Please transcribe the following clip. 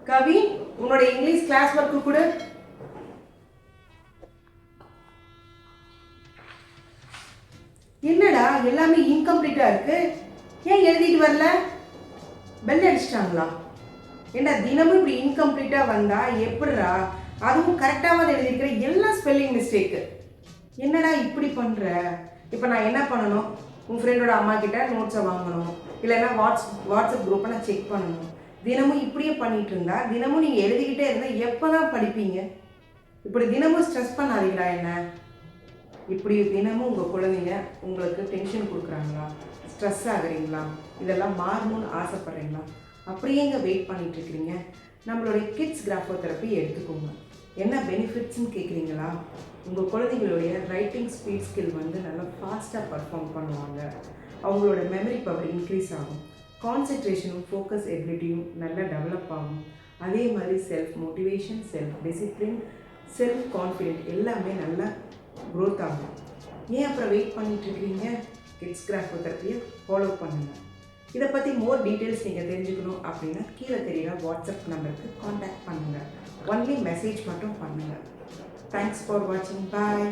கவி, உன்னோட English class work கூட. என்னடா எல்லாமே இன்கம்ப்ளீட்டா இருக்கு? ஏன் எழுதிட்டு வரல? பெல் அடிச்சிட்டாங்களா? ஏண்டா தினமும் இப்படி இன்கம்ப்ளீட்டா வந்தா எப்படிரா? அதுவும் கரெக்டாக எழுதியிருக்கிற எல்லாம் ஸ்பெல்லிங் மிஸ்டேக்கு. என்னடா இப்படி பண்ற? இப்போ நான் என்ன பண்ணணும்? உன் ஃப்ரெண்டோட அம்மா கிட்ட நோட்ஸை வாங்கணும், இல்லைன்னா வாட்ஸ்அப் குரூப்பை நான் செக் பண்ணணும். தினமும் இப்படியே பண்ணிட்டு இருந்தா தினமும் நீங்கள் எழுதிக்கிட்டே இருந்தால் எப்போ தான் படிப்பீங்க? இப்படி தினமும் ஸ்ட்ரெஸ் பண்ணாதீங்களா? என்ன இப்படி தினமும் உங்கள் குழந்தைங்க உங்களுக்கு டென்ஷன் கொடுக்குறாங்களா? ஸ்ட்ரெஸ் ஆகுறீங்களா? இதெல்லாம் மாறணும்னு ஆசைப்பட்றீங்களா? அப்படியேங்க வெயிட் பண்ணிட்டு இருக்கிறீங்க? நம்மளுடைய கிட்ஸ் கிராஃபோதெரப்பி எடுத்துக்கோங்க. என்ன பெனிஃபிட்ஸ்ன்னு கேட்குறீங்களா? உங்கள் குழந்தைங்களுடைய ரைட்டிங் ஸ்பீட் ஸ்கில் நல்லா ஃபாஸ்ட்டாக பர்ஃபார்ம் பண்ணுவாங்க. அவங்களோட மெமரி பவர் இன்க்ரீஸ் ஆகும். கான்சன்ட்ரேஷனும் ஃபோக்கஸ் எபிலிட்டியும் நல்லா டெவலப் ஆகும். அதே மாதிரி self motivation, self discipline, self confident எல்லாமே நல்லா க்ரோத் ஆகும். ஏன் அப்புறம் வெயிட் பண்ணிட்டுருக்கீங்க? கிட்ஸ் கிராஃபோதெரப்பியை ஃபாலோ பண்ணுங்கள். இதை பற்றி மோர் டீட்டெயில்ஸ் நீங்கள் தெரிஞ்சுக்கணும் அப்படின்னா கீழே தெரியுற வாட்ஸ்அப் நம்பருக்கு காண்டாக்ட் பண்ணுங்கள். ஒன்லி மெசேஜ் மட்டும் பண்ணுங்கள். தேங்க்ஸ் ஃபார் வாட்சிங். பாய்.